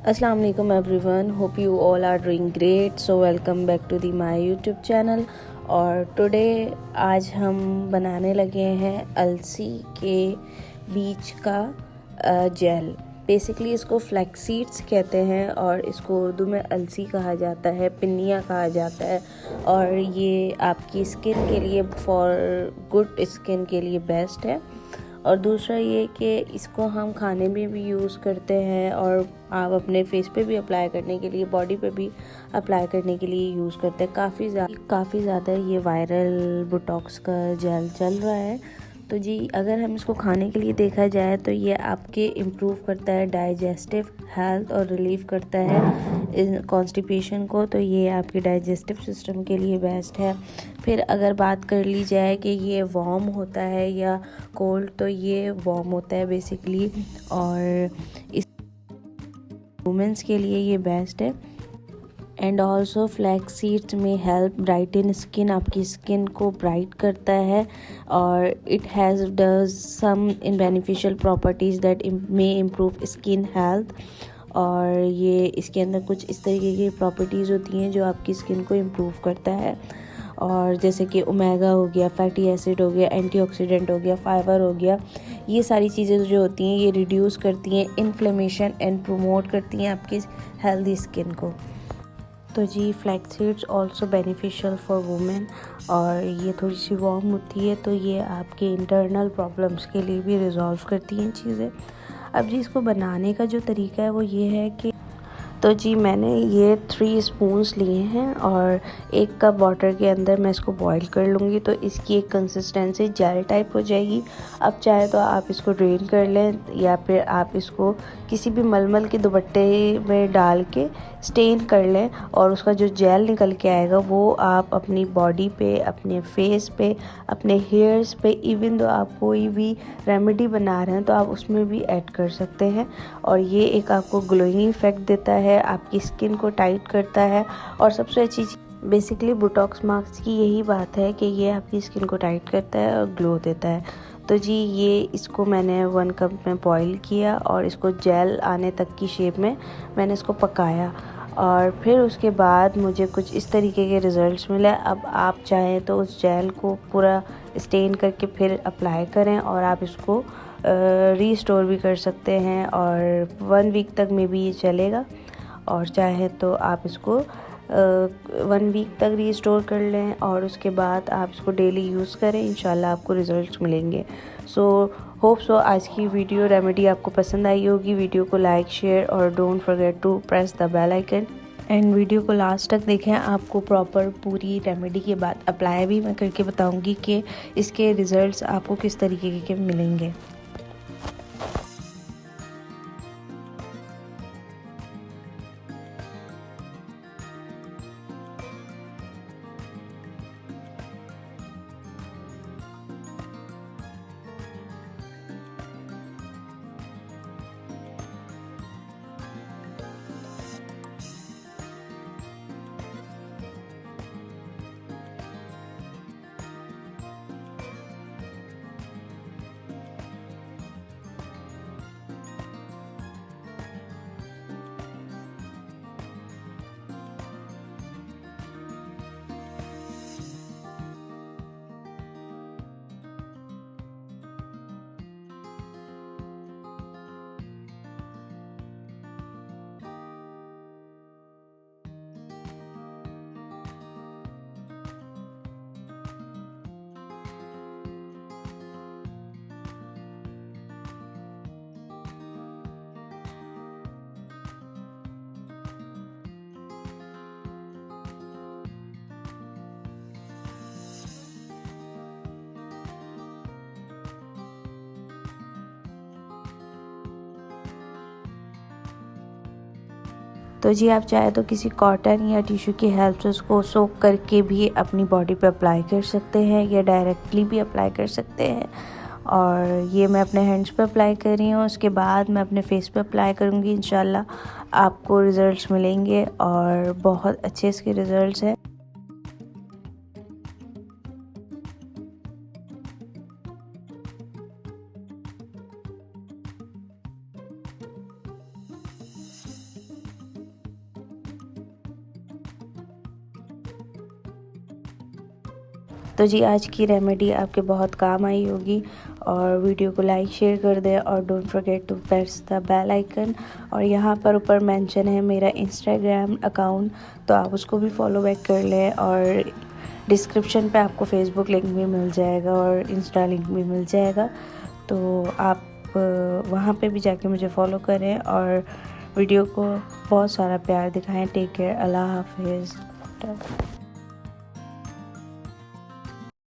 अस्सलाम वालेकुम everyone, hope you all are doing great. So welcome back to the my YouTube channel. और today आज हम बनाने लगे हैं अलसी के बीज का जेल। बेसिकली इसको फ्लैक्स सीड्स कहते हैं और इसको उर्दू में अलसी कहा जाता है, पिन्निया कहा जाता है। और ये आपकी स्किन के लिए, फॉर गुड स्किन के लिए बेस्ट है। और दूसरा ये कि इसको हम खाने में भी यूज़ करते हैं और आप अपने फेस पे भी अप्लाई करने के लिए, बॉडी पे भी अप्लाई करने के लिए यूज़ करते हैं। काफ़ी ज़्यादा ये वायरल बोटॉक्स का जेल चल रहा है। तो जी अगर हम इसको खाने के लिए देखा जाए तो ये आपके इम्प्रूव करता है डाइजेस्टिव हेल्थ और रिलीफ करता है कॉन्स्टिपेशन को। तो ये आपके डाइजेस्टिव सिस्टम के लिए बेस्ट है। फिर अगर बात कर ली जाए कि ये वार्म होता है या कोल्ड, तो ये वार्म होता है बेसिकली, और इस वुमेंस के लिए ये बेस्ट है। एंड ऑल्सो फ्लैक्स सीड्स में हेल्प ब्राइटन स्किन, आपकी स्किन को ब्राइट करता है। और it has does some in beneficial properties that may improve skin health. और ये इसके अंदर कुछ इस तरीके की प्रॉपर्टीज़ होती हैं जो आपकी स्किन को इम्प्रूव करता है। और जैसे कि ओमेगा हो गया, फैटी एसिड हो गया, एंटीऑक्सीडेंट हो गया, फाइबर हो गया, ये सारी चीज़ें जो होती हैं ये रिड्यूस करती हैं इन्फ्लेमेशन एंड प्रमोट करती हैं आपकी हेल्दी स्किन को। तो जी flax seeds also beneficial for women, और ये थोड़ी सी वार्म होती है तो ये आपके इंटरनल प्रॉब्लम्स के लिए भी रिजॉल्व करती हैं चीज़ें। अब जी इसको बनाने का जो तरीका है वो ये है कि तो जी मैंने ये 3 स्पून्स लिए हैं और 1 कप वाटर के अंदर मैं इसको बॉईल कर लूँगी। तो इसकी एक कंसिस्टेंसी जेल टाइप हो जाएगी। अब चाहे तो आप इसको ड्रेन कर लें या फिर आप इसको किसी भी मलमल के दुपट्टे में डाल के स्टेन कर लें, और उसका जो जेल निकल के आएगा वो आप अपनी बॉडी पे, अपने फेस पे, अपने हेयर्स पे, इवन तो आप कोई भी रेमेडी बना रहे हैं तो आप उसमें भी ऐड कर सकते हैं। और ये एक आपको ग्लोइंग इफेक्ट देता है, आपकी स्किन को टाइट करता है। और सबसे अच्छी चीज़ बेसिकली बोटॉक्स मास्क की यही बात है कि ये आपकी स्किन को टाइट करता है और ग्लो देता है। तो जी ये इसको मैंने 1 कप में बॉईल किया और इसको जेल आने तक की शेप में मैंने इसको पकाया, और फिर उसके बाद मुझे कुछ इस तरीके के रिज़ल्ट्स मिले। अब आप चाहें तो उस जेल को पूरा स्टेन करके फिर अप्लाई करें, और आप इसको रीस्टोर भी कर सकते हैं और 1 वीक तक में भी ये चलेगा। और चाहे तो आप इसको 1 वीक तक रीस्टोर कर लें और उसके बाद आप इसको डेली यूज़ करें, इंशाल्लाह आपको रिज़ल्ट्स मिलेंगे। सो होप सो आज की वीडियो रेमेडी आपको पसंद आई होगी। वीडियो को लाइक, शेयर और don't forget to press the bell icon. And video को लास्ट तक देखें, आपको प्रॉपर पूरी रेमेडी के बाद अप्लाई भी मैं करके बताऊंगी कि इसके रिज़ल्ट्स आपको किस तरीके के मिलेंगे। तो जी आप चाहे तो किसी कॉटन या टिश्यू की हेल्प से उसको सोक करके भी अपनी बॉडी पे अप्लाई कर सकते हैं या डायरेक्टली भी अप्लाई कर सकते हैं। और ये मैं अपने हैंड्स पे अप्लाई कर रही हूँ, उसके बाद मैं अपने फेस पे अप्लाई करूँगी। इंशाल्लाह आपको रिज़ल्ट्स मिलेंगे और बहुत अच्छे इसके रिज़ल्ट्स हैं। तो जी आज की रेमेडी आपके बहुत काम आई होगी, और वीडियो को लाइक शेयर कर दें और don't forget to press the bell icon. और यहाँ पर ऊपर मेंशन है मेरा इंस्टाग्राम अकाउंट, तो आप उसको भी फॉलो बैक कर लें। और डिस्क्रिप्शन पे आपको फेसबुक लिंक भी मिल जाएगा और इंस्टा लिंक भी मिल जाएगा, तो आप वहाँ पे भी जाके मुझे फॉलो करें और वीडियो को बहुत सारा प्यार दिखाएं। टेक केयर, अल्लाह हाफिज़।